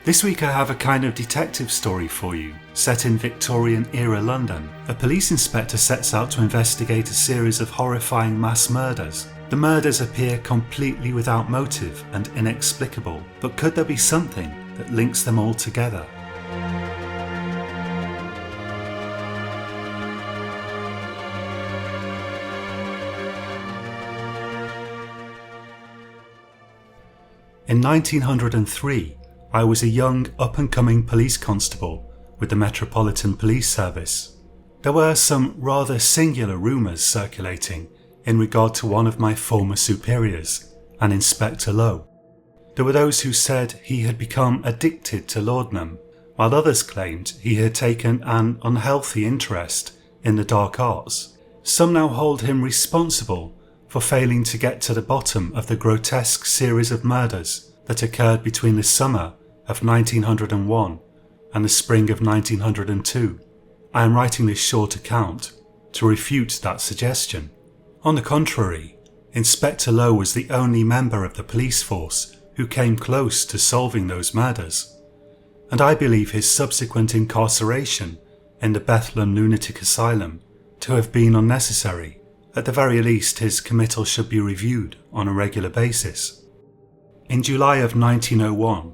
This week I have a kind of detective story for you, set in Victorian-era London. A police inspector sets out to investigate a series of horrifying mass murders. The murders appear completely without motive and inexplicable, but could there be something that links them all together? In 1903, I was a young up-and-coming police constable with the Metropolitan Police Service. There were some rather singular rumours circulating in regard to one of my former superiors, an Inspector Lowe. There were those who said he had become addicted to laudanum, while others claimed he had taken an unhealthy interest in the dark arts. Some now hold him responsible for failing to get to the bottom of the grotesque series of murders that occurred between the summer of 1901 and the spring of 1902. I am writing this short account to refute that suggestion. On the contrary, Inspector Lowe was the only member of the police force who came close to solving those murders, and I believe his subsequent incarceration in the Bethlehem Lunatic Asylum to have been unnecessary. At the very least, his committal should be reviewed on a regular basis. In July of 1901,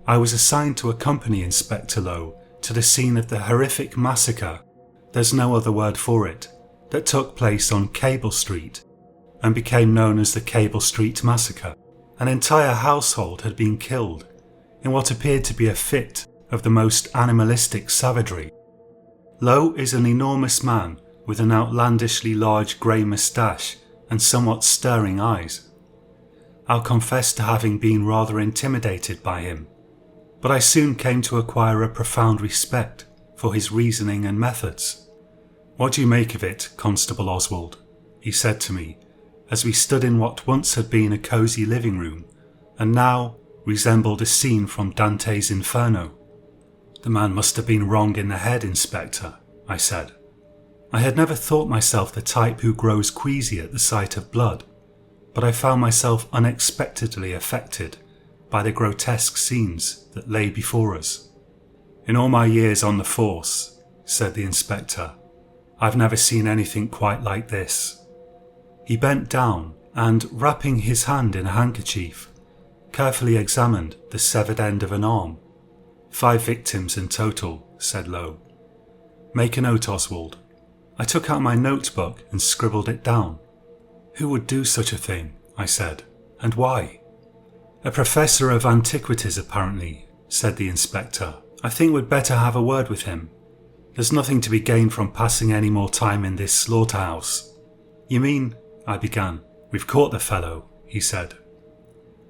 I was assigned to accompany Inspector Lowe to the scene of the horrific massacre, there's no other word for it, that took place on Cable Street and became known as the Cable Street Massacre. An entire household had been killed in what appeared to be a fit of the most animalistic savagery. Lowe is an enormous man with an outlandishly large grey moustache and somewhat staring eyes. I'll confess to having been rather intimidated by him, but I soon came to acquire a profound respect for his reasoning and methods. "What do you make of it, Constable Oswald?" he said to me, as we stood in what once had been a cosy living room, and now resembled a scene from Dante's Inferno. "The man must have been wrong in the head, Inspector," I said. I had never thought myself the type who grows queasy at the sight of blood, but I found myself unexpectedly affected by the grotesque scenes that lay before us. "In all my years on the force," said the inspector, "I've never seen anything quite like this." He bent down and, wrapping his hand in a handkerchief, carefully examined the severed end of an arm. "5 victims in total," said Lowe. "Make a note, Oswald." I took out my notebook and scribbled it down. "Who would do such a thing?" I said, "and why?" "A professor of antiquities, apparently," said the inspector. "I think we'd better have a word with him. There's nothing to be gained from passing any more time in this slaughterhouse." "You mean," I began. "We've caught the fellow," he said.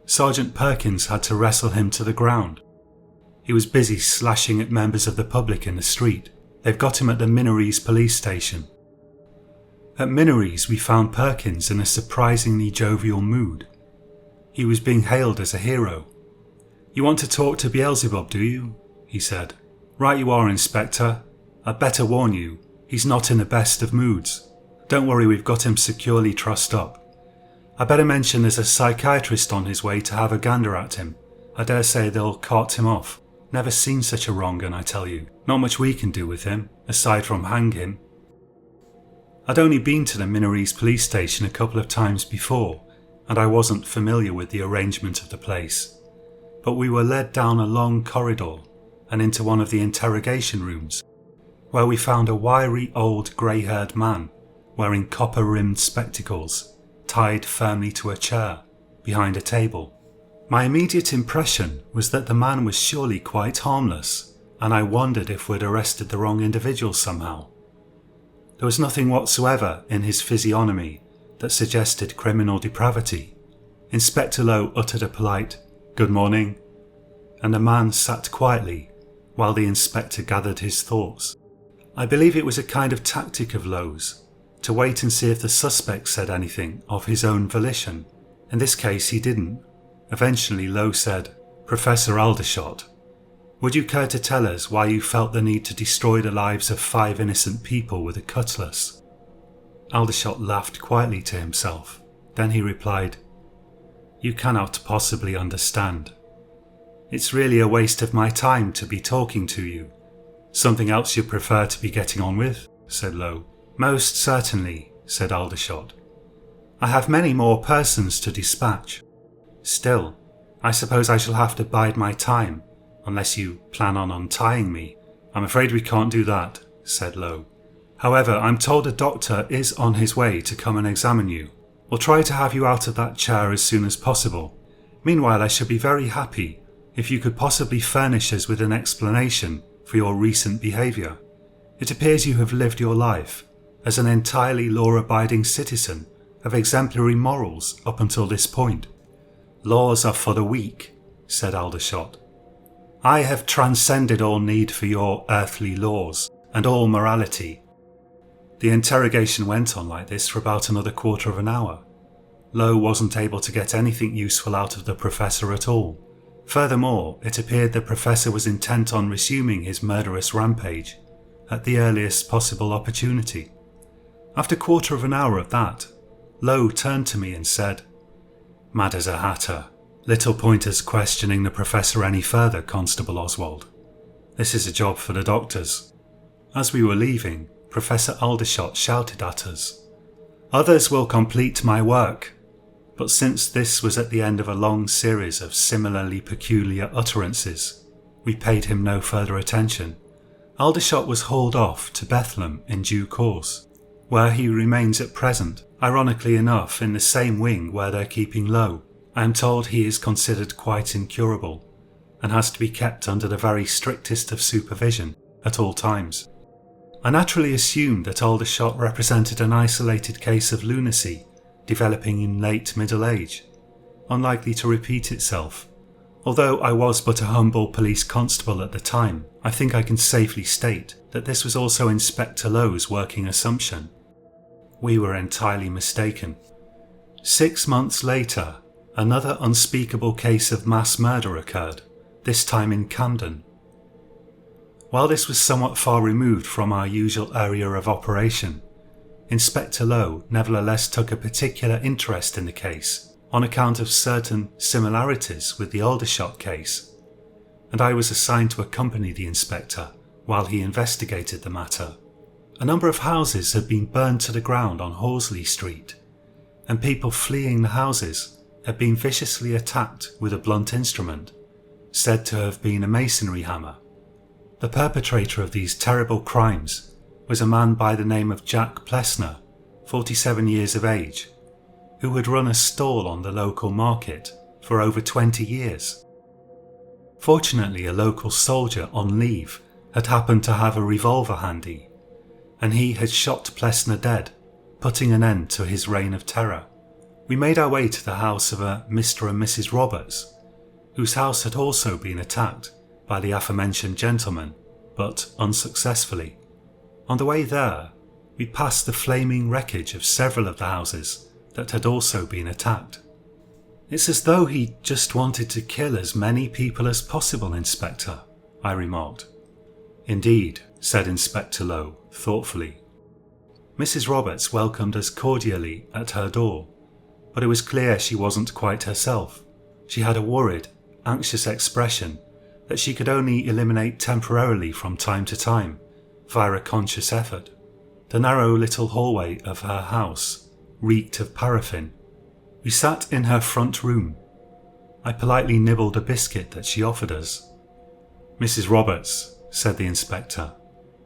"Sergeant Perkins had to wrestle him to the ground. He was busy slashing at members of the public in the street. They've got him at the Minories police station." At Minories we found Perkins in a surprisingly jovial mood. He was being hailed as a hero. "You want to talk to Beelzebub, do you?" he said. "Right you are, Inspector. I'd better warn you, he's not in the best of moods. Don't worry, we've got him securely trussed up. I better mention there's a psychiatrist on his way to have a gander at him. I dare say they'll cart him off. Never seen such a wrong 'un, I tell you. Not much we can do with him, aside from hang him." I'd only been to the Minories police station a couple of times before, and I wasn't familiar with the arrangement of the place. But we were led down a long corridor and into one of the interrogation rooms, where we found a wiry old grey-haired man wearing copper-rimmed spectacles, tied firmly to a chair behind a table. My immediate impression was that the man was surely quite harmless, and I wondered if we'd arrested the wrong individual somehow. There was nothing whatsoever in his physiognomy that suggested criminal depravity. Inspector Lowe uttered a polite "Good morning," and the man sat quietly while the inspector gathered his thoughts. I believe it was a kind of tactic of Lowe's to wait and see if the suspect said anything of his own volition. In this case he didn't. Eventually Lowe said, "Professor Aldershot, would you care to tell us why you felt the need to destroy the lives of 5 innocent people with a cutlass?" Aldershot laughed quietly to himself. Then he replied, "You cannot possibly understand. It's really a waste of my time to be talking to you. Something else you'd prefer to be getting on with? Said Lowe. Most certainly, said Aldershot. I have many more persons to dispatch. Still, I suppose I shall have to bide my time, unless you plan on untying me. I'm afraid we can't do that, said Lowe. However, I'm told a doctor is on his way to come and examine you. We'll try to have you out of that chair as soon as possible. Meanwhile, I should be very happy if you could possibly furnish us with an explanation for your recent behaviour. It appears you have lived your life as an entirely law-abiding citizen of exemplary morals up until this point. Laws are for the weak, said Aldershot. I have transcended all need for your earthly laws and all morality. The interrogation went on like this for about another quarter of an hour. Lowe wasn't able to get anything useful out of the professor at all. Furthermore, it appeared the professor was intent on resuming his murderous rampage at the earliest possible opportunity. After a quarter of an hour of that, Lowe turned to me and said, Mad as a hatter. Little point as questioning the professor any further, Constable Oswald. This is a job for the doctors. As we were leaving, Professor Aldershot shouted at us, Others will complete my work. But since this was at the end of a long series of similarly peculiar utterances, we paid him no further attention. Aldershot was hauled off to Bethlehem in due course, where he remains at present, ironically enough in the same wing where they're keeping Lowe. I am told he is considered quite incurable, and has to be kept under the very strictest of supervision at all times. I naturally assumed that Aldershot represented an isolated case of lunacy developing in late middle age, unlikely to repeat itself. Although I was but a humble police constable at the time, I think I can safely state that this was also Inspector Lowe's working assumption. We were entirely mistaken. 6 months later, another unspeakable case of mass murder occurred, this time in Camden. While this was somewhat far removed from our usual area of operation, Inspector Lowe nevertheless took a particular interest in the case on account of certain similarities with the Aldershot case, and I was assigned to accompany the inspector while he investigated the matter. A number of houses had been burned to the ground on Horsley Street, and people fleeing the houses had been viciously attacked with a blunt instrument, said to have been a masonry hammer. The perpetrator of these terrible crimes was a man by the name of Jack Plessner, 47 years of age, who had run a stall on the local market for over 20 years. Fortunately, a local soldier on leave had happened to have a revolver handy, and he had shot Plessner dead, putting an end to his reign of terror. We made our way to the house of a Mr. and Mrs. Roberts, whose house had also been attacked by the aforementioned gentleman, but unsuccessfully. On the way there, we passed the flaming wreckage of several of the houses that had also been attacked. It's as though he just wanted to kill as many people as possible, Inspector, I remarked. Indeed, said Inspector Lowe, thoughtfully. Mrs. Roberts welcomed us cordially at her door, but it was clear she wasn't quite herself. She had a worried, anxious expression that she could only eliminate temporarily from time to time, via a conscious effort. The narrow little hallway of her house reeked of paraffin. We sat in her front room. I politely nibbled a biscuit that she offered us. Mrs. Roberts, said the inspector,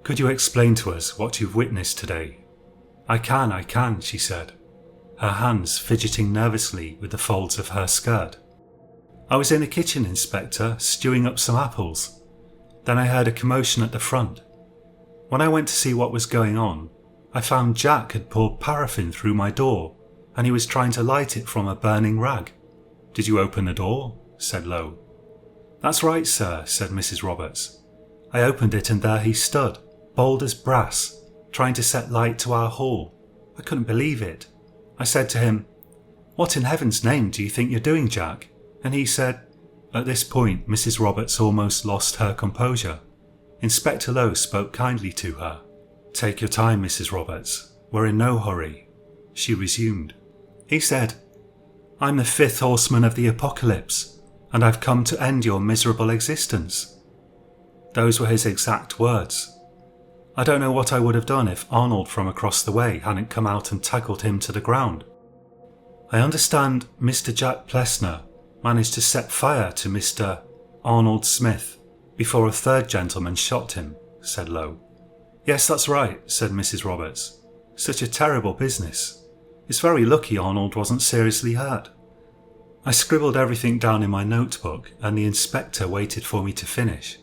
could you explain to us what you've witnessed today? I can, she said, her hands fidgeting nervously with the folds of her skirt. I was in the kitchen, Inspector, stewing up some apples. Then I heard a commotion at the front. When I went to see what was going on, I found Jack had poured paraffin through my door, and he was trying to light it from a burning rag. Did you open the door? Said Lowe. That's right, sir, said Mrs. Roberts. I opened it and there he stood, bold as brass, trying to set light to our hall. I couldn't believe it. I said to him, What in heaven's name do you think you're doing, Jack? And he said... At this point, Mrs. Roberts almost lost her composure. Inspector Lowe spoke kindly to her. Take your time, Mrs. Roberts. We're in no hurry. She resumed. He said, I'm the fifth horseman of the apocalypse, and I've come to end your miserable existence." Those were his exact words. I don't know what I would have done if Arnold from across the way hadn't come out and tackled him to the ground. "I understand Mr. Jack Plessner managed to set fire to Mr. Arnold Smith before a third gentleman shot him," said Lowe. "Yes, that's right," said Mrs. Roberts. "Such a terrible business. It's very lucky Arnold wasn't seriously hurt." I scribbled everything down in my notebook and the inspector waited for me to finish.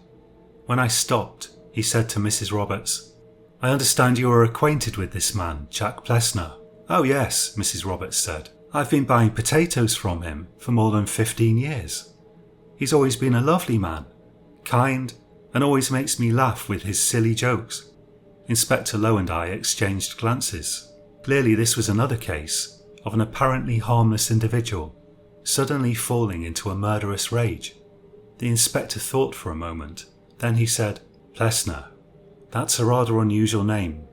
When I stopped, he said to Mrs. Roberts, "I understand you are acquainted with this man, Jack Plessner." "Oh yes," Mrs. Roberts said. "I've been buying potatoes from him for more than 15 years. He's always been a lovely man, kind, and always makes me laugh with his silly jokes." Inspector Lowe and I exchanged glances. Clearly this was another case of an apparently harmless individual suddenly falling into a murderous rage. The inspector thought for a moment. Then he said, "Plessner. That's a rather unusual name."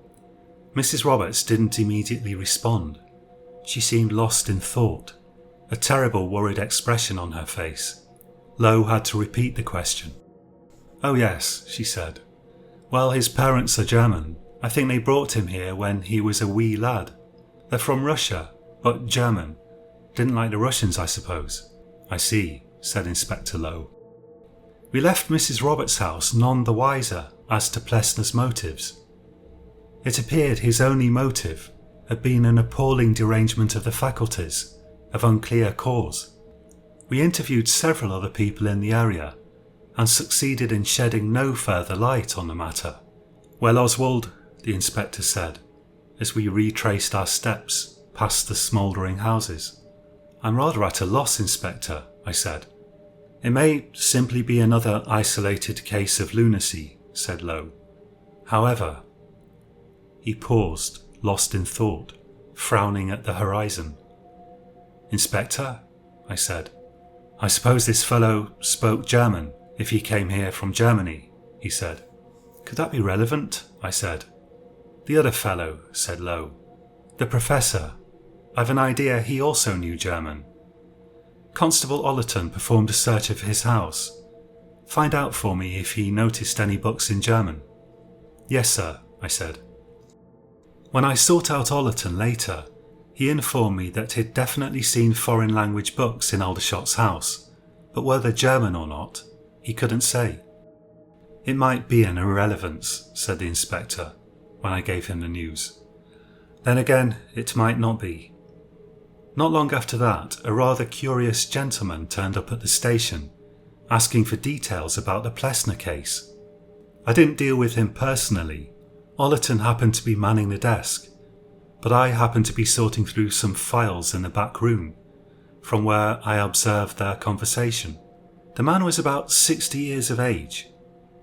Mrs. Roberts didn't immediately respond. She seemed lost in thought, a terrible worried expression on her face. Lowe had to repeat the question. "Oh yes," she said. "Well, his parents are German. I think they brought him here when he was a wee lad. They're from Russia, but German. Didn't like the Russians, I suppose." "I see," said Inspector Lowe. We left Mrs. Roberts' house none the wiser as to Plessner's motives. It appeared his only motive had been an appalling derangement of the faculties, of unclear cause. We interviewed several other people in the area and succeeded in shedding no further light on the matter. "Well, Oswald," the inspector said, as we retraced our steps past the smouldering houses. "I'm rather at a loss, Inspector," I said. "It may simply be another isolated case of lunacy," said Lowe. "However—" He paused, lost in thought, frowning at the horizon. "Inspector," I said, "I suppose this fellow spoke German if he came here from Germany," he said. "Could that be relevant?" I said. "The other fellow," said Lowe. "The professor. I've an idea he also knew German." Constable Ollerton performed a search of his house. "Find out for me if he noticed any books in German." "Yes, sir," I said. When I sought out Ollerton later, he informed me that he'd definitely seen foreign language books in Aldershot's house, but whether German or not, he couldn't say. "It might be an irrelevance," said the inspector, when I gave him the news. "Then again, it might not be." Not long after that, a rather curious gentleman turned up at the station, asking for details about the Plessner case. I didn't deal with him personally. Ollerton happened to be manning the desk, but I happened to be sorting through some files in the back room, from where I observed their conversation. The man was about 60 years of age,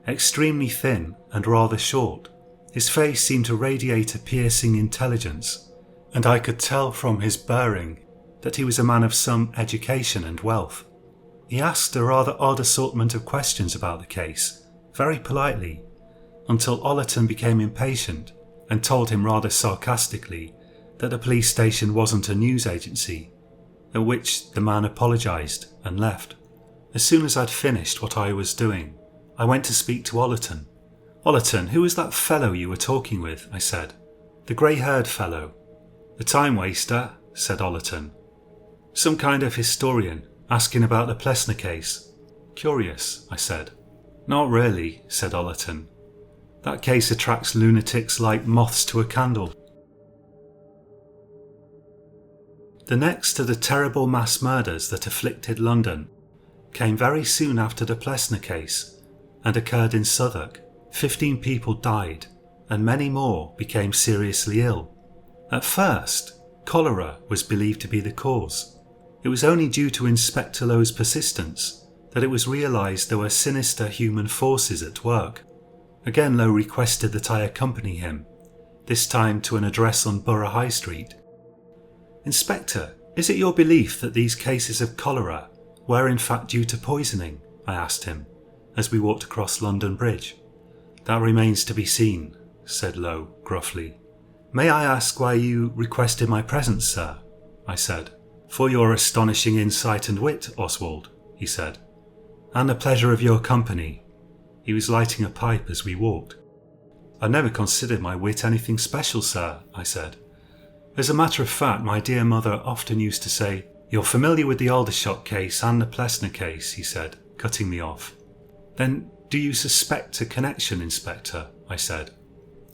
extremely thin and rather short. His face seemed to radiate a piercing intelligence, and I could tell from his bearing that he was a man of some education and wealth. He asked a rather odd assortment of questions about the case, very politely, until Ollerton became impatient and told him rather sarcastically that the police station wasn't a news agency, at which the man apologised and left. As soon as I'd finished what I was doing, I went to speak to Ollerton. "Ollerton, who was that fellow you were talking with?" I said. "The grey-haired fellow." "The time-waster," said Ollerton. "Some kind of historian, asking about the Plessner case." "Curious," I said. "Not really," said Ollerton. "That case attracts lunatics like moths to a candle." The next of the terrible mass murders that afflicted London came very soon after the Plessner case and occurred in Southwark. 15 people died and many more became seriously ill. At first, cholera was believed to be the cause. It was only due to Inspector Lowe's persistence that it was realised there were sinister human forces at work. Again Lowe requested that I accompany him, this time to an address on Borough High Street. "Inspector, is it your belief that these cases of cholera were in fact due to poisoning?" I asked him, as we walked across London Bridge. "That remains to be seen," said Lowe gruffly. "May I ask why you requested my presence, sir?" I said. "For your astonishing insight and wit, Oswald," he said. And the pleasure of your company." He was lighting a pipe as we walked. "I never considered my wit anything special, sir," I said. "As a matter of fact, my dear mother often used to say—" "You're familiar with the Aldershot case and the Plessner case," he said, cutting me off. "Then do you suspect a connection, Inspector?" I said.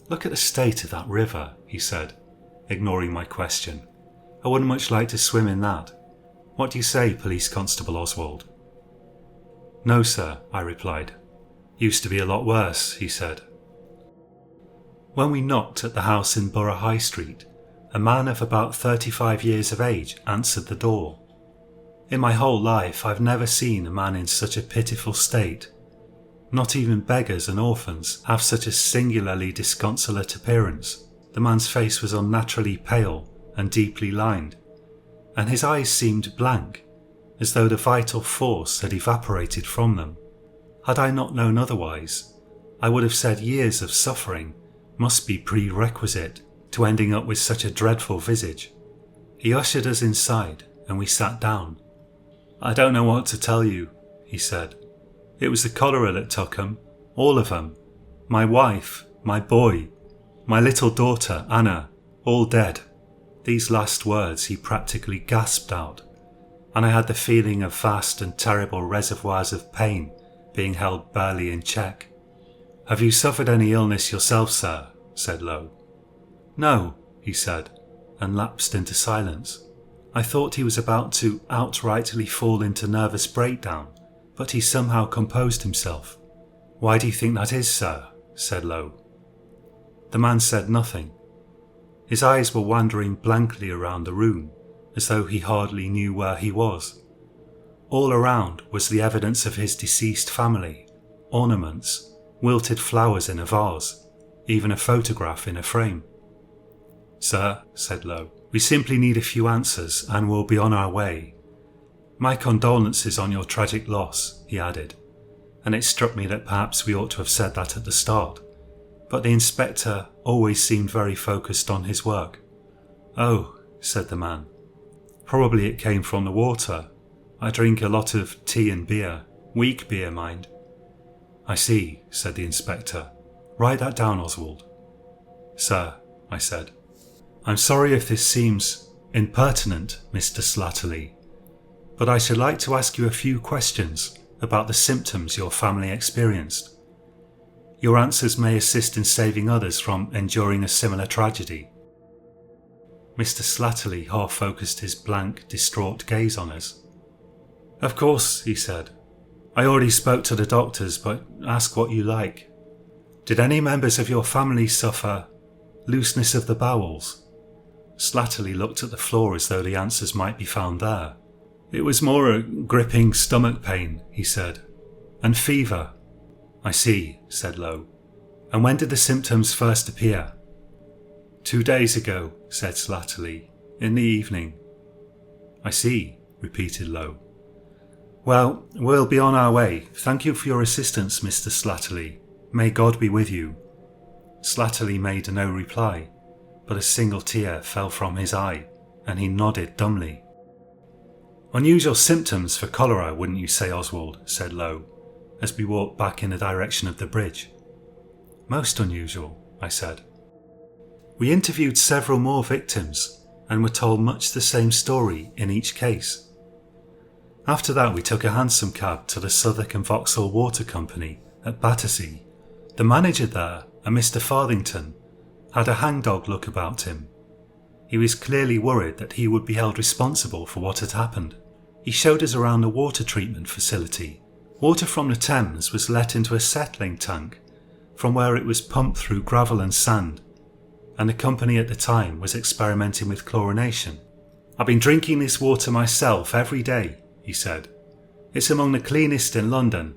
"Look at the state of that river," he said, ignoring my question. "I wouldn't much like to swim in that. What do you say, Police Constable Oswald?" "No, sir," I replied. "Used to be a lot worse," he said. When we knocked at the house in Borough High Street, a man of about 35 years of age answered the door. In my whole life I've never seen a man in such a pitiful state. Not even beggars and orphans have such a singularly disconsolate appearance. The man's face was unnaturally pale and deeply lined, and his eyes seemed blank, as though the vital force had evaporated from them. Had I not known otherwise, I would have said years of suffering must be prerequisite to ending up with such a dreadful visage. He ushered us inside and we sat down. "I don't know what to tell you," he said. "It was the cholera that took 'em, all of 'em. My wife, my boy, my little daughter Anna, all dead." These last words he practically gasped out, and I had the feeling of vast and terrible reservoirs of pain being held barely in check. "Have you suffered any illness yourself, sir?" said Lowe. "No," he said, and lapsed into silence. I thought he was about to outrightly fall into nervous breakdown, but he somehow composed himself. "Why do you think that is, sir?" said Lowe. The man said nothing. His eyes were wandering blankly around the room, as though he hardly knew where he was. All around was the evidence of his deceased family, ornaments, wilted flowers in a vase, even a photograph in a frame. "Sir," said Lowe, "we simply need a few answers and we'll be on our way. My condolences on your tragic loss," he added, and it struck me that perhaps we ought to have said that at the start, but the inspector always seemed very focused on his work. "Oh," said the man, "probably it came from the water. I drink a lot of tea and beer, weak beer, mind." "I see," said the inspector. "Write that down, Oswald." "Sir," I said, "I'm sorry if this seems impertinent, Mr. Slattery, but I should like to ask you a few questions about the symptoms your family experienced. Your answers may assist in saving others from enduring a similar tragedy." Mr. Slattery half-focused his blank, distraught gaze on us. "Of course," he said. "I already spoke to the doctors, but ask what you like. Did any members of your family suffer looseness of the bowels?" Slattery looked at the floor as though the answers might be found there. "It was more a gripping stomach pain," he said, "and fever." "I see," said Lowe. "And when did the symptoms first appear?" 2 days ago," said Slattery, "in the evening." "I see," repeated Lowe. "Well, we'll be on our way. Thank you for your assistance, Mr. Slattery. May God be with you." Slattery made no reply, but a single tear fell from his eye, and he nodded dumbly. "Unusual symptoms for cholera, wouldn't you say, Oswald?" said Lowe, as we walked back in the direction of the bridge. "Most unusual," I said. We interviewed several more victims, and were told much the same story in each case. After that we took a hansom cab to the Southwark and Vauxhall Water Company at Battersea. The manager there, a Mr. Farthington, had a hangdog look about him. He was clearly worried that he would be held responsible for what had happened. He showed us around the water treatment facility. Water from the Thames was let into a settling tank, from where it was pumped through gravel and sand, and the company at the time was experimenting with chlorination. "I've been drinking this water myself every day," he said. "It's among the cleanest in London.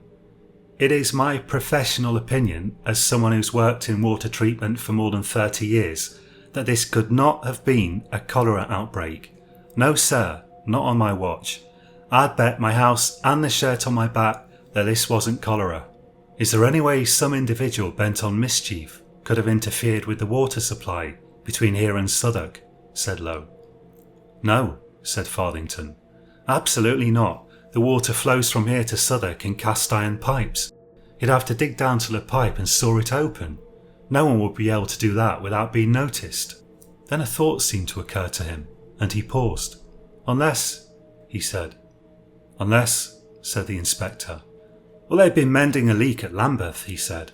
It is my professional opinion, as someone who's worked in water treatment for more than 30 years, that this could not have been a cholera outbreak. No sir, not on my watch. I'd bet my house and the shirt on my back that this wasn't cholera." "Is there any way some individual bent on mischief could have interfered with the water supply between here and Southwark?" said Lowe. "No," said Farthington. "Absolutely not. The water flows from here to Southwark in cast iron pipes. He'd have to dig down to the pipe and saw it open. No one would be able to do that without being noticed." Then a thought seemed to occur to him, and he paused. "Unless," he said. "Unless," said the inspector. "Well, they've been mending a leak at Lambeth," he said.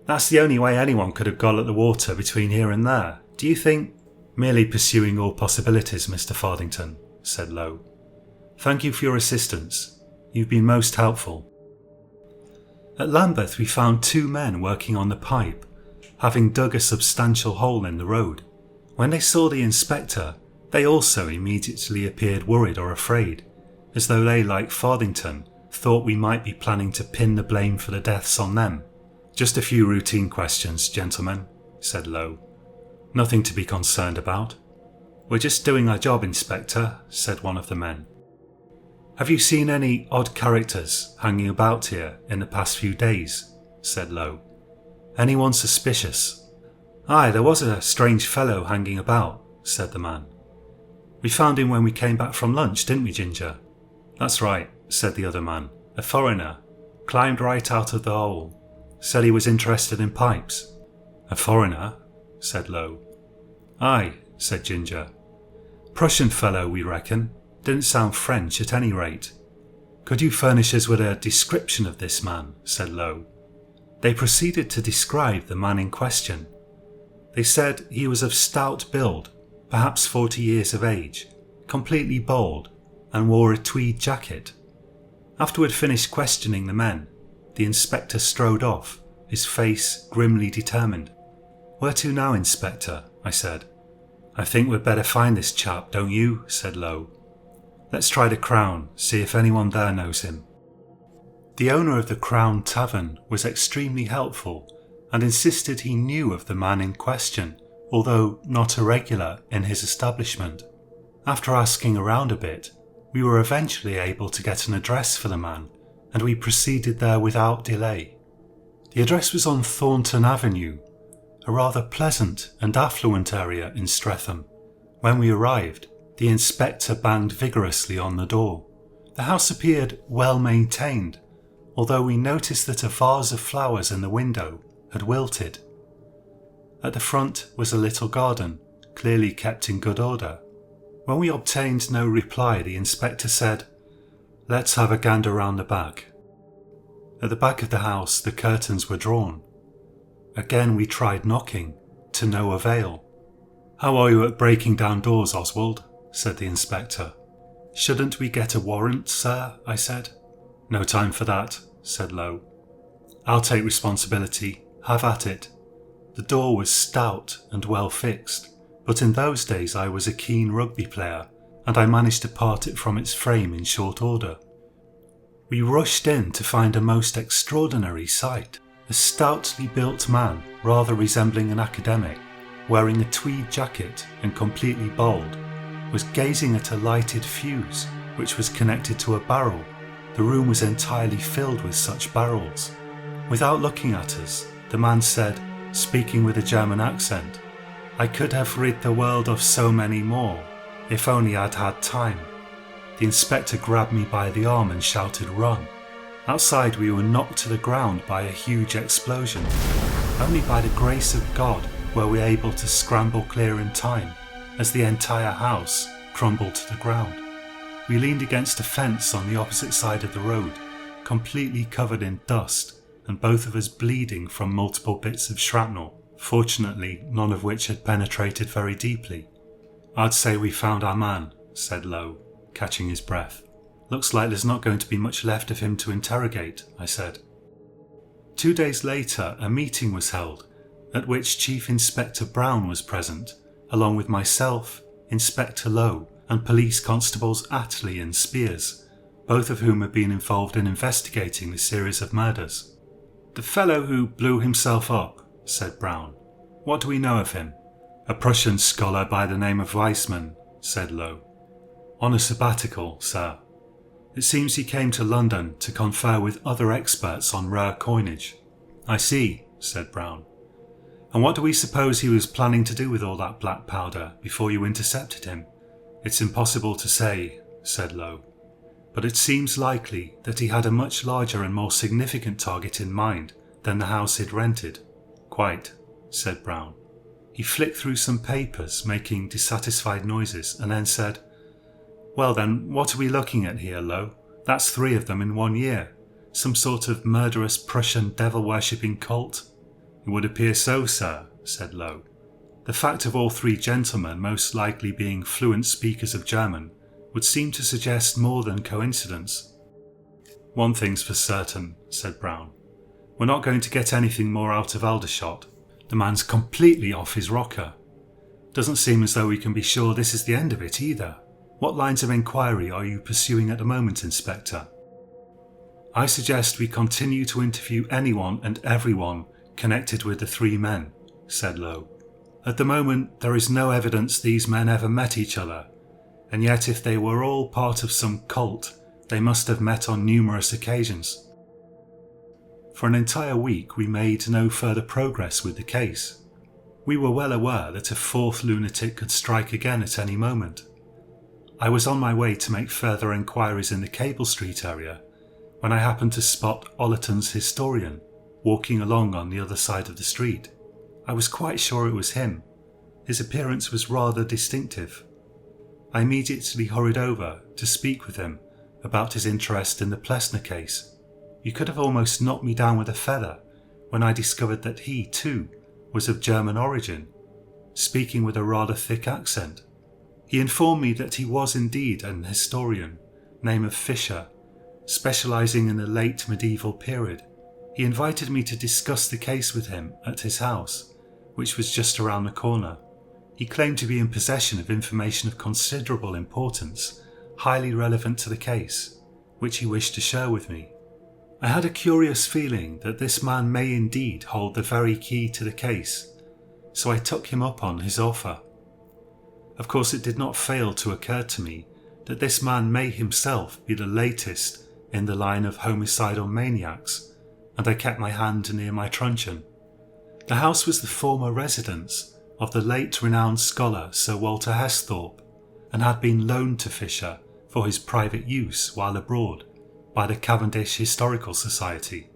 "That's the only way anyone could have got at the water between here and there. Do you think—" "Merely pursuing all possibilities, Mr. Fardington," said Lowe. "Thank you for your assistance. You've been most helpful." At Lambeth we found 2 men working on the pipe, having dug a substantial hole in the road. When they saw the inspector, they also immediately appeared worried or afraid, as though they, like Fardington, thought we might be planning to pin the blame for the deaths on them. "Just a few routine questions, gentlemen," said Lowe. "Nothing to be concerned about." "We're just doing our job, Inspector," said one of the men. "Have you seen any odd characters hanging about here in the past few days?" said Lowe. "Anyone suspicious?" "Aye, there was a strange fellow hanging about," said the man. "We found him when we came back from lunch, didn't we, Ginger?" "That's right," said the other man. "A foreigner. Climbed right out of the hole. Said he was interested in pipes." "A foreigner?" said Lowe. "Aye," said Ginger. "Prussian fellow, we reckon. Didn't sound French at any rate." "Could you furnish us with a description of this man?" said Lowe. They proceeded to describe the man in question. They said he was of stout build, perhaps 40 years of age, completely bald, and wore a tweed jacket. After we'd finished questioning the men, the inspector strode off, his face grimly determined. "Where to now, Inspector?" I said. "I think we'd better find this chap, don't you?" said Lowe. "Let's try the Crown, see if anyone there knows him." The owner of the Crown Tavern was extremely helpful and insisted he knew of the man in question, although not a regular in his establishment. After asking around a bit, we were eventually able to get an address for the man, and we proceeded there without delay. The address was on Thornton Avenue, a rather pleasant and affluent area in Streatham. When we arrived, the inspector banged vigorously on the door. The house appeared well maintained, although we noticed that a vase of flowers in the window had wilted. At the front was a little garden, clearly kept in good order. When we obtained no reply, the inspector said, "Let's have a gander round the back." At the back of the house the curtains were drawn. Again we tried knocking, to no avail. "How are you at breaking down doors, Oswald?" said the inspector. "Shouldn't we get a warrant, sir?" I said. "No time for that," said Lowe. "I'll take responsibility. Have at it." The door was stout and well fixed, but in those days I was a keen rugby player, and I managed to part it from its frame in short order. We rushed in to find a most extraordinary sight. A stoutly built man, rather resembling an academic, wearing a tweed jacket and completely bald, was gazing at a lighted fuse which was connected to a barrel. The room was entirely filled with such barrels. Without looking at us, the man said, speaking with a German accent, "I could have rid the world of so many more, if only I'd had time." The inspector grabbed me by the arm and shouted, "Run!" Outside we were knocked to the ground by a huge explosion. Only by the grace of God were we able to scramble clear in time, as the entire house crumbled to the ground. We leaned against a fence on the opposite side of the road, completely covered in dust, and both of us bleeding from multiple bits of shrapnel, fortunately none of which had penetrated very deeply. "I'd say we found our man," said Lowe, catching his breath. "Looks like there's not going to be much left of him to interrogate," I said. 2 days later a meeting was held, at which Chief Inspector Brown was present, along with myself, Inspector Lowe, and Police Constables Attlee and Spears, both of whom had been involved in investigating the series of murders. "The fellow who blew himself up," said Brown. "What do we know of him?" "A Prussian scholar by the name of Weissman," said Lowe. "On a sabbatical, sir. It seems he came to London to confer with other experts on rare coinage." "I see," said Brown. "And what do we suppose he was planning to do with all that black powder before you intercepted him?" "It's impossible to say," said Lowe. but it seems likely that he had a much larger and more significant target in mind than the house he'd rented. Quite, said Brown. He flicked through some papers, making dissatisfied noises, and then said, Well then, what are we looking at here, Lowe? That's 3 of them in 1 year. Some sort of murderous Prussian devil-worshipping cult? It would appear so, sir, said Lowe. The fact of all 3 gentlemen most likely being fluent speakers of German would seem to suggest more than coincidence. One thing's for certain, said Brown. We're not going to get anything more out of Aldershot. The man's completely off his rocker. Doesn't seem as though we can be sure this is the end of it either. What lines of inquiry are you pursuing at the moment, Inspector? I suggest we continue to interview anyone and everyone connected with the 3 men, said Lowe. At the moment, there is no evidence these men ever met each other, and yet if they were all part of some cult, they must have met on numerous occasions. For an entire week we made no further progress with the case. We were well aware that a 4th lunatic could strike again at any moment. I was on my way to make further enquiries in the Cable Street area when I happened to spot Ollerton's historian walking along on the other side of the street. I was quite sure it was him. His appearance was rather distinctive. I immediately hurried over to speak with him about his interest in the Plessner case. You could have almost knocked me down with a feather when I discovered that he, too, was of German origin, speaking with a rather thick accent. He informed me that he was indeed an historian, name of Fischer, specialising in the late medieval period. He invited me to discuss the case with him at his house, which was just around the corner. He claimed to be in possession of information of considerable importance, highly relevant to the case, which he wished to share with me. I had a curious feeling that this man may indeed hold the very key to the case, so I took him up on his offer. Of course, it did not fail to occur to me that this man may himself be the latest in the line of homicidal maniacs, and I kept my hand near my truncheon. The house was the former residence of the late renowned scholar Sir Walter Hesthorpe, and had been loaned to Fisher for his private use while abroad by the Cavendish Historical Society.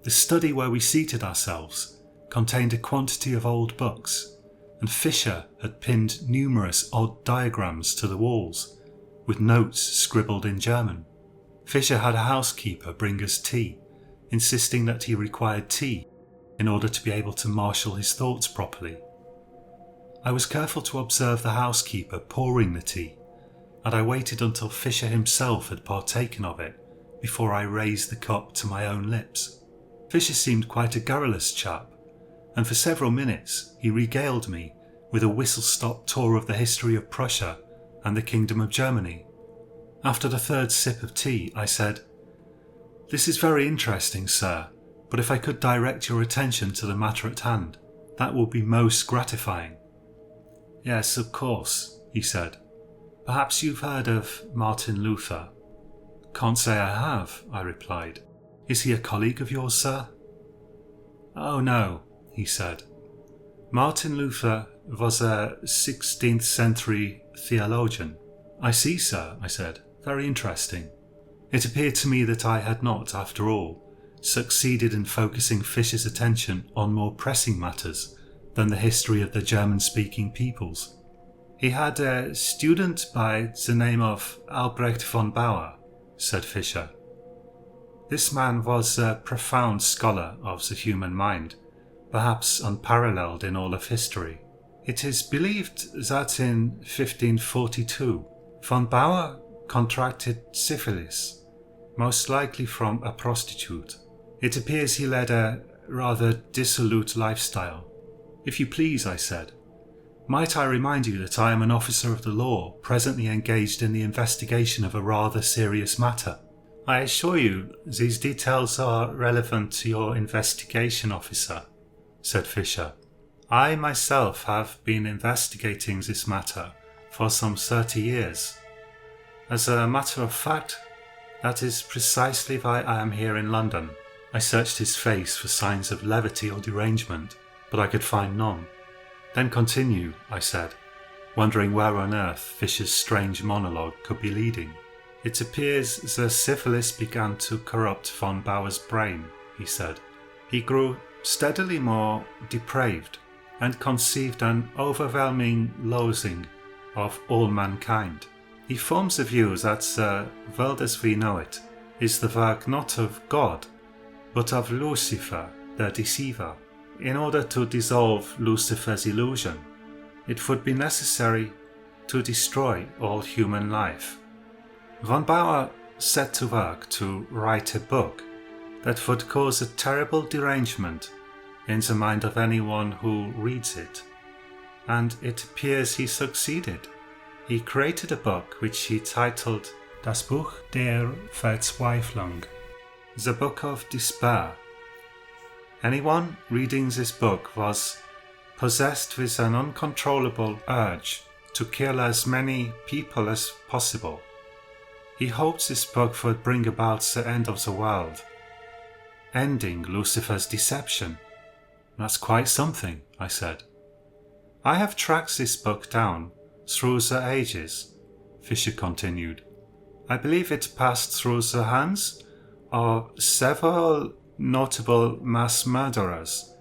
The study where we seated ourselves contained a quantity of old books, and Fisher had pinned numerous odd diagrams to the walls, with notes scribbled in German. Fisher had a housekeeper bring us tea, insisting that he required tea in order to be able to marshal his thoughts properly. I was careful to observe the housekeeper pouring the tea, and I waited until Fisher himself had partaken of it before I raised the cup to my own lips. Fisher seemed quite a garrulous chap, and for several minutes he regaled me with a whistle-stop tour of the history of Prussia and the Kingdom of Germany. After the 3rd sip of tea, I said, "This is very interesting, sir, but if I could direct your attention to the matter at hand, that would be most gratifying." "Yes, of course," he said. "Perhaps you've heard of Martin Luther?" "Can't say I have," I replied. "Is he a colleague of yours, sir?" "Oh no," he said. "Martin Luther was a 16th century theologian." "I see, sir," I said. "Very interesting." It appeared to me that I had not, after all, succeeded in focusing Fisher's attention on more pressing matters than the history of the German-speaking peoples. "He had a student by the name of Albrecht von Bauer," said Fisher. "This man was a profound scholar of the human mind, perhaps unparalleled in all of history. It is believed that in 1542 von Bauer contracted syphilis, most likely from a prostitute. It appears he led a rather dissolute lifestyle." "If you please," I said, "might I remind you that I am an officer of the law presently engaged in the investigation of a rather serious matter?" "I assure you these details are relevant to your investigation, officer," said Fisher. "I myself have been investigating this matter for some 30 years. As a matter of fact, that is precisely why I am here in London." I searched his face for signs of levity or derangement, but I could find none. "Then continue," I said, wondering where on earth Fisher's strange monologue could be leading. It appears the syphilis began to corrupt von Bauer's brain, he said. He grew steadily more depraved and conceived an overwhelming loathing of all mankind. He forms the view that the world as we know it is the work not of God, but of Lucifer, the deceiver. In order to dissolve Lucifer's illusion, it would be necessary to destroy all human life. Von Bauer set to work to write a book that would cause a terrible derangement in the mind of anyone who reads it, and it appears he succeeded. He created a book which he titled Das Buch der Verzweiflung, the Book of Despair. Anyone reading this book was possessed with an uncontrollable urge to kill as many people as possible. He hoped this book would bring about the end of the world, ending Lucifer's deception. That's quite something, I said. I have tracked this book down through the ages, Fisher continued. I believe it passed through the hands of several notable mass murderers,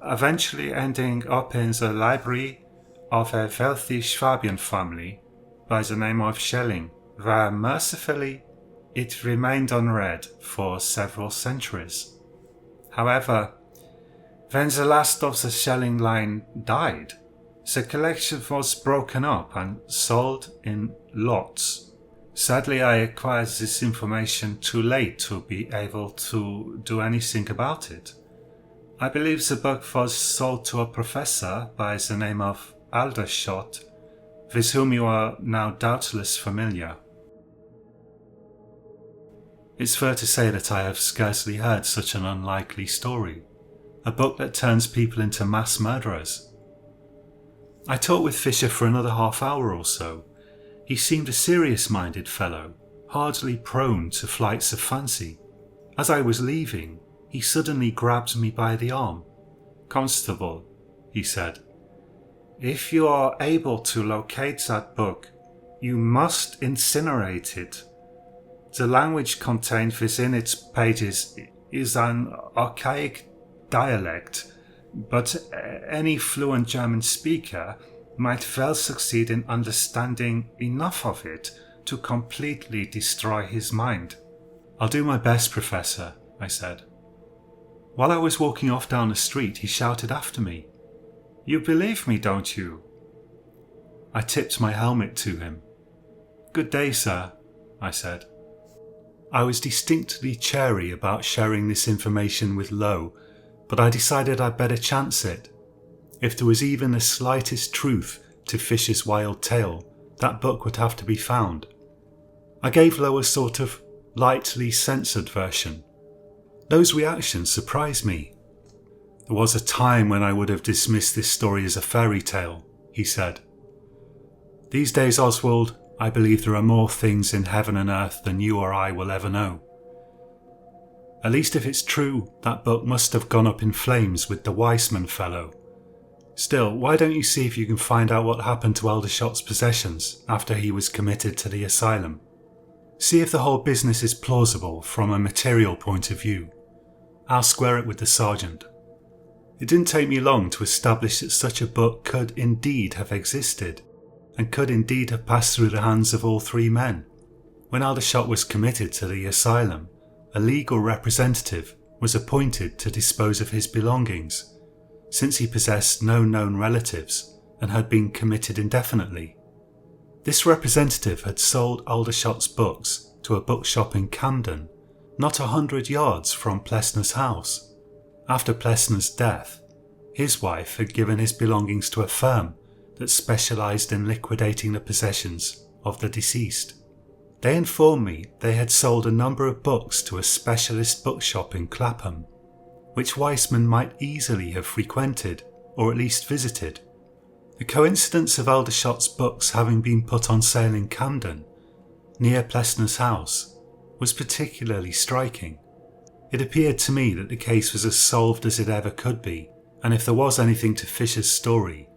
eventually ending up in the library of a wealthy Swabian family by the name of Schelling, where mercifully it remained unread for several centuries. However, when the last of the Schelling line died, the collection was broken up and sold in lots. Sadly, I acquired this information too late to be able to do anything about it. I believe the book was sold to a professor by the name of Aldershot, with whom you are now doubtless familiar. It's fair to say that I have scarcely heard such an unlikely story. A book that turns people into mass murderers. I talked with Fisher for another half hour or so. He seemed a serious-minded fellow, hardly prone to flights of fancy. As I was leaving, he suddenly grabbed me by the arm. "Constable," he said, "if you are able to locate that book, you must incinerate it. The language contained within its pages is an archaic dialect, but any fluent German speaker might well succeed in understanding enough of it to completely destroy his mind." "I'll do my best, Professor," I said. While I was walking off down the street, he shouted after me, "You believe me, don't you?" I tipped my helmet to him. "Good day, sir," I said. I was distinctly chary about sharing this information with Lowe, but I decided I'd better chance it. If there was even the slightest truth to Fisher's wild tale, that book would have to be found. I gave Lowe a sort of lightly censored version. Those reactions surprised me. "There was a time when I would have dismissed this story as a fairy tale," he said. "These days, Oswald, I believe there are more things in heaven and earth than you or I will ever know. At least if it's true, that book must have gone up in flames with the Weissman fellow. Still, why don't you see if you can find out what happened to Aldershot's possessions after he was committed to the asylum? See if the whole business is plausible from a material point of view. I'll square it with the sergeant." It didn't take me long to establish that such a book could indeed have existed, and could indeed have passed through the hands of all three men. When Aldershot was committed to the asylum, a legal representative was appointed to dispose of his belongings, since he possessed no known relatives and had been committed indefinitely. This representative had sold Aldershot's books to a bookshop in Camden, not 100 yards from Plessner's house. After Plessner's death, his wife had given his belongings to a firm that specialised in liquidating the possessions of the deceased. They informed me they had sold a number of books to a specialist bookshop in Clapham, which Weissman might easily have frequented, or at least visited. The coincidence of Aldershot's books having been put on sale in Camden, near Plessner's house, was particularly striking. It appeared to me that the case was as solved as it ever could be, and if there was anything to Fisher's story,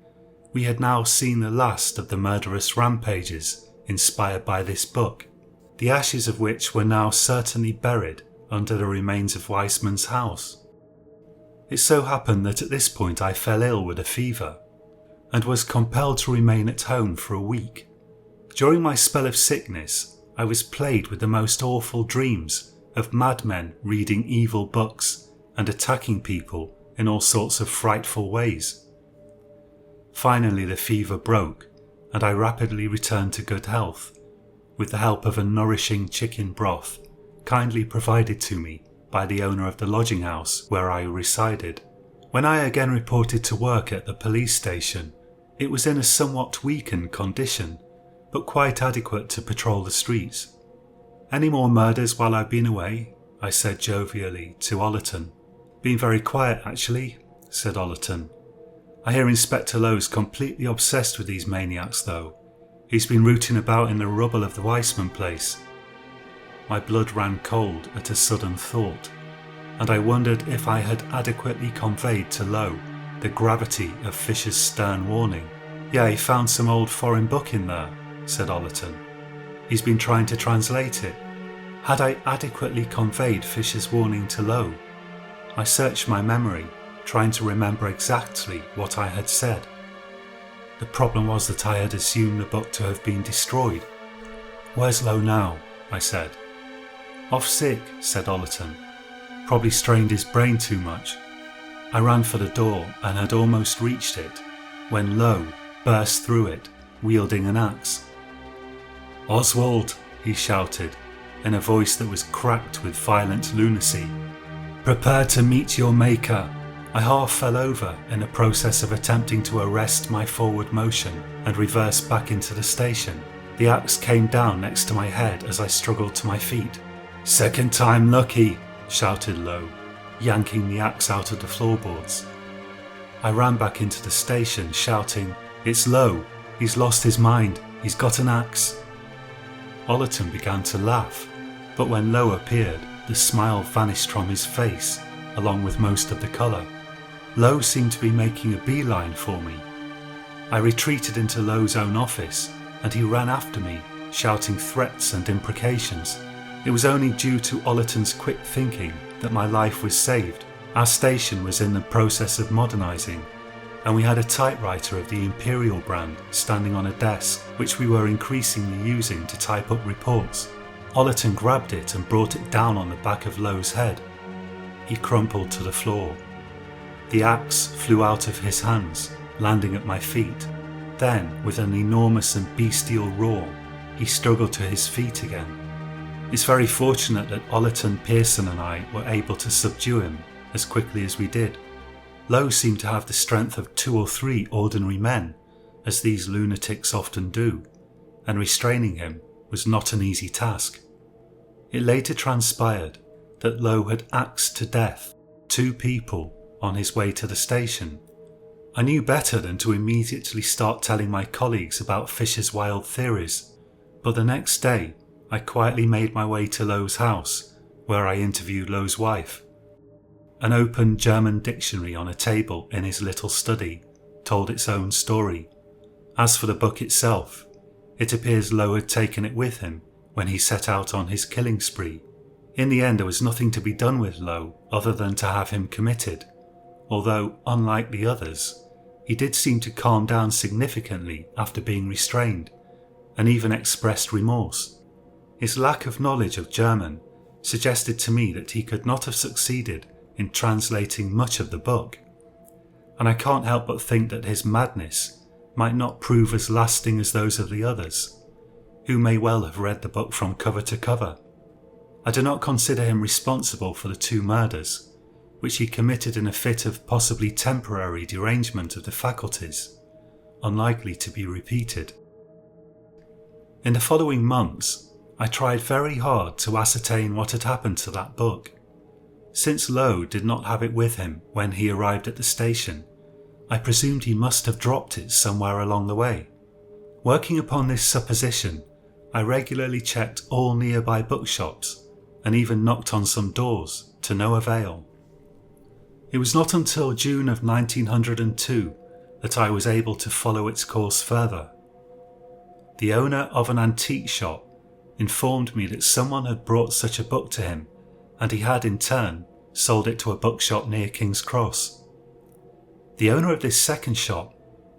we had now seen the last of the murderous rampages inspired by this book. the ashes of which were now certainly buried under the remains of Weissman's house. It so happened that at this point I fell ill with a fever, and was compelled to remain at home for a week. During my spell of sickness, I was plagued with the most awful dreams of madmen reading evil books and attacking people in all sorts of frightful ways. Finally the fever broke, and I rapidly returned to good health, with the help of a nourishing chicken broth kindly provided to me by the owner of the lodging house where I resided. When I again reported to work at the police station, it was in a somewhat weakened condition, but quite adequate to patrol the streets. "Any more murders while I've been away?" I said jovially to Ollerton. "Been very quiet actually," said Ollerton. "I hear Inspector Lowe's completely obsessed with these maniacs though. He's been rooting about in the rubble of the Weissman place." My blood ran cold at a sudden thought, and I wondered if I had adequately conveyed to Lowe the gravity of Fisher's stern warning. "Yeah, he found some old foreign book in there," said Ollerton. "He's been trying to translate it." Had I adequately conveyed Fisher's warning to Lowe? I searched my memory, trying to remember exactly what I had said. The problem was that I had assumed the book to have been destroyed. "Where's Lowe now?" I said. "Off sick," said Ollerton. "Probably strained his brain too much." I ran for the door and had almost reached it when Lowe burst through it, wielding an axe. "Oswald," he shouted, in a voice that was cracked with violent lunacy, "prepare to meet your maker." I half fell over in the process of attempting to arrest my forward motion and reverse back into the station. The axe came down next to my head as I struggled to my feet. "Second time lucky," shouted Lowe, yanking the axe out of the floorboards. I ran back into the station shouting, "It's Lowe, he's lost his mind, he's got an axe." Ollerton began to laugh, but when Lowe appeared, the smile vanished from his face, along with most of the colour. Lowe seemed to be making a beeline for me. I retreated into Lowe's own office, and he ran after me, shouting threats and imprecations. It was only due to Ollerton's quick thinking that my life was saved. Our station was in the process of modernising, and we had a typewriter of the Imperial brand standing on a desk, which we were increasingly using to type up reports. Ollerton grabbed it and brought it down on the back of Lowe's head. He crumpled to the floor. The axe flew out of his hands, landing at my feet. Then, with an enormous and bestial roar, he struggled to his feet again. It's very fortunate that Ollerton, Pearson and I were able to subdue him as quickly as we did. Lowe seemed to have the strength of 2 or 3 ordinary men, as these lunatics often do, and restraining him was not an easy task. It later transpired that Lowe had axed to death 2 people on his way to the station. I knew better than to immediately start telling my colleagues about Fisher's wild theories, but the next day I quietly made my way to Lowe's house, where I interviewed Lowe's wife. An open German dictionary on a table in his little study told its own story. As for the book itself, it appears Lowe had taken it with him when he set out on his killing spree. In the end, there was nothing to be done with Lowe other than to have him committed, although, unlike the others, he did seem to calm down significantly after being restrained, and even expressed remorse. His lack of knowledge of German suggested to me that he could not have succeeded in translating much of the book, and I can't help but think that his madness might not prove as lasting as those of the others, who may well have read the book from cover to cover. I do not consider him responsible for the 2 murders, which he committed in a fit of possibly temporary derangement of the faculties, unlikely to be repeated. In the following months, I tried very hard to ascertain what had happened to that book. Since Lowe did not have it with him when he arrived at the station, I presumed he must have dropped it somewhere along the way. Working upon this supposition, I regularly checked all nearby bookshops and even knocked on some doors, to no avail. It was not until June of 1902 that I was able to follow its course further. The owner of an antique shop informed me that someone had brought such a book to him, and he had in turn sold it to a bookshop near King's Cross. The owner of this second shop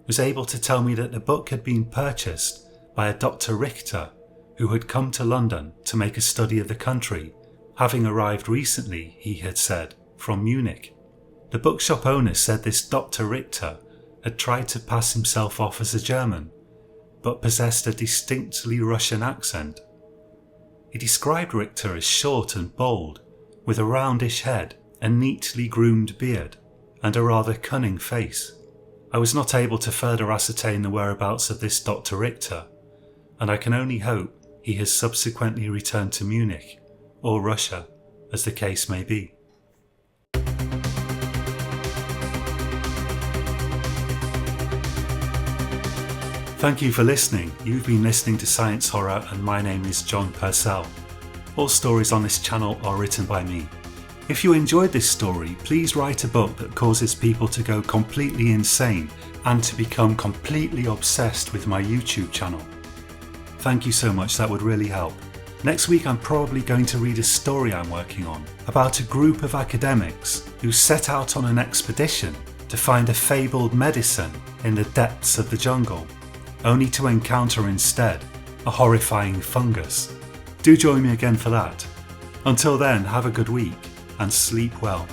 was able to tell me that the book had been purchased by a Dr. Richter who had come to London to make a study of the country, having arrived recently, he had said, from Munich. The bookshop owner said this Dr. Richter had tried to pass himself off as a German, but possessed a distinctly Russian accent. He described Richter as short and bald, with a roundish head, a neatly groomed beard, and a rather cunning face. I was not able to further ascertain the whereabouts of this Dr. Richter, and I can only hope he has subsequently returned to Munich, or Russia, as the case may be. Thank you for listening. You've been listening to Science Horror, and my name is John Purcell. All stories on this channel are written by me. If you enjoyed this story, please write a book that causes people to go completely insane and to become completely obsessed with my YouTube channel. Thank you so much, that would really help. Next week I'm probably going to read a story I'm working on about a group of academics who set out on an expedition to find a fabled medicine in the depths of the jungle, only to encounter instead a horrifying fungus. Do join me again for that. Until then, have a good week and sleep well.